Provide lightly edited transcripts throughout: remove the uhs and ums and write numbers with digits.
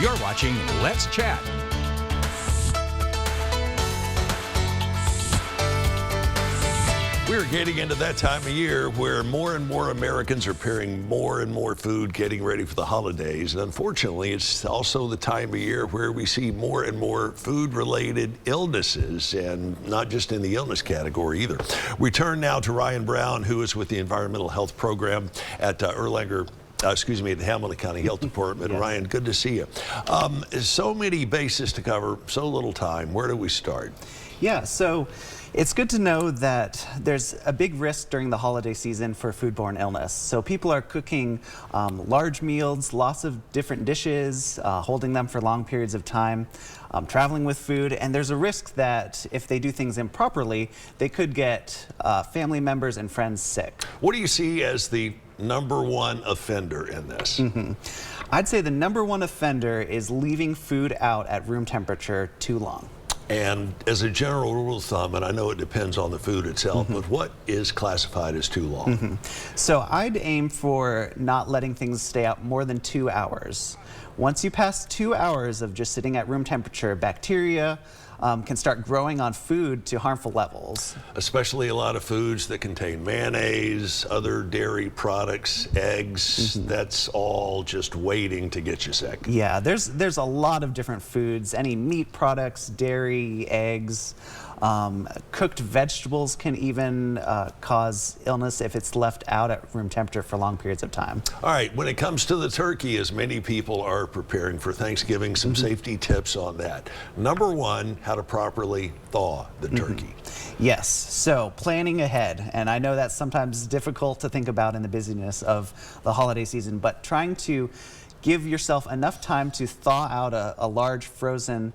You're watching Let's Chat. We're getting into that time of year where more and more Americans are preparing more and more food, getting ready for the holidays. And unfortunately, it's also the time of year where we see more and more food-related illnesses, and not just in the illness category either. We turn now to Ryan Brown, who is with the Environmental Health Program at the Hamilton County Health Department. Yes. Ryan, good to see you. So many bases to cover, so little time. Where do we start? Yeah, so it's good to know that there's a big risk during the holiday season for foodborne illness. So people are cooking large meals, lots of different dishes, holding them for long periods of time, traveling with food, and there's a risk that if they do things improperly, they could get family members and friends sick. What do you see as the number one offender in this? I'd say the number one offender is leaving food out at room temperature too long. And as a general rule of thumb, and I know it depends on the food itself, but what is classified as too long? So I'd aim for not letting things stay out more than 2 hours. Once you pass 2 hours of just sitting at room temperature, bacteria can start growing on food to harmful levels. Especially a lot of foods that contain mayonnaise, other dairy products, eggs, that's all just waiting to get you sick. Yeah, there's a lot of different foods, any meat products, dairy, eggs, cooked vegetables can even cause illness if it's left out at room temperature for long periods of time. All right, when it comes to the turkey, as many people are preparing for Thanksgiving, some safety tips on that. Number one, how to properly thaw the turkey. Yes, so planning ahead, and I know that's sometimes difficult to think about in the busyness of the holiday season, but trying to give yourself enough time to thaw out a large frozen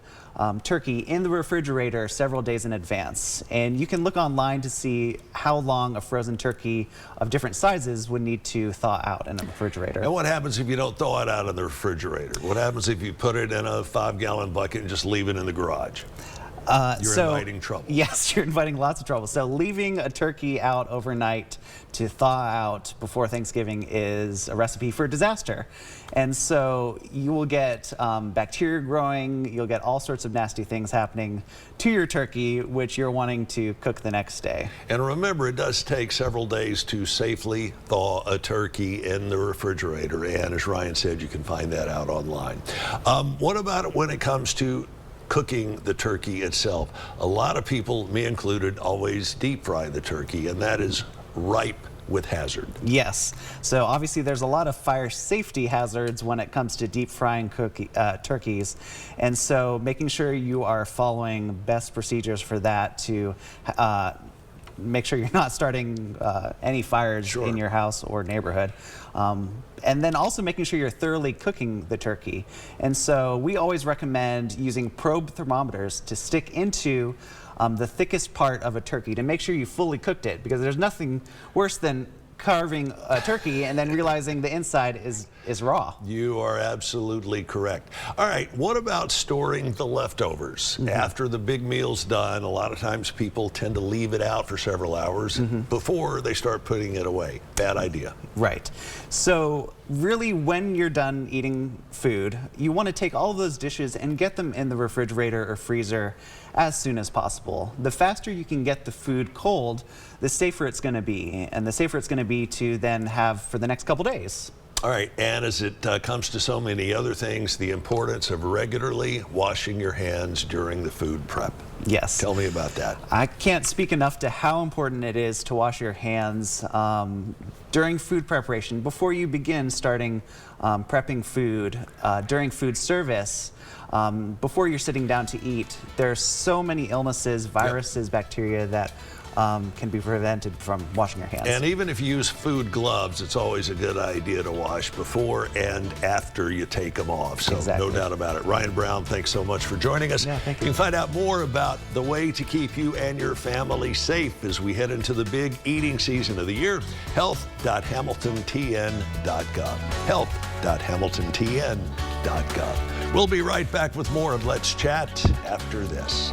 turkey in the refrigerator several days in advance. And you can look online to see how long a frozen turkey of different sizes would need to thaw out in a refrigerator. And what happens if you don't thaw it out in the refrigerator? What happens if you put it in a 5-gallon bucket and just leave it in the garage? You're inviting trouble. Yes, you're inviting lots of trouble. So leaving a turkey out overnight to thaw out before Thanksgiving is a recipe for disaster. And so you will get bacteria growing, you'll get all sorts of nasty things happening to your turkey, which you're wanting to cook the next day. And remember, it does take several days to safely thaw a turkey in the refrigerator. And as Ryan said, you can find that out online. What about it when it comes to cooking the turkey itself? A lot of people, me included, always deep fry the turkey, and that is ripe with hazard. Yes, so obviously there's a lot of fire safety hazards when it comes to deep frying turkeys, and so making sure you are following best procedures for that to make sure you're not starting any fires in your house or neighborhood. And then also making sure you're thoroughly cooking the turkey. And so we always recommend using probe thermometers to stick into the thickest part of a turkey to make sure you fully cooked it, because there's nothing worse than carving a turkey and then realizing the inside is raw. You are absolutely correct. All right, what about storing the leftovers? After the big meal's done, a lot of times people tend to leave it out for several hours before they start putting it away. Bad idea. Right. So really, when you're done eating food, you want to take all of those dishes and get them in the refrigerator or freezer as soon as possible. The faster you can get the food cold, the safer it's going to be, and the safer it's going to be to then have for the next couple days. All right, and as it comes to so many other things, the importance of regularly washing your hands during the food prep. Yes. Tell me about that. I can't speak enough to how important it is to wash your hands during food preparation, before you begin starting prepping food, during food service, before you're sitting down to eat. There are so many illnesses, viruses, bacteria that can be prevented from washing your hands. And even if you use food gloves, it's always a good idea to wash before and after you take them off. So no doubt about it. Ryan Brown, thanks so much for joining us. Yeah, thank you. You can find out more about the way to keep you and your family safe as we head into the big eating season of the year. Health.HamiltonTN.gov. Health.HamiltonTN.gov. We'll be right back with more of Let's Chat after this.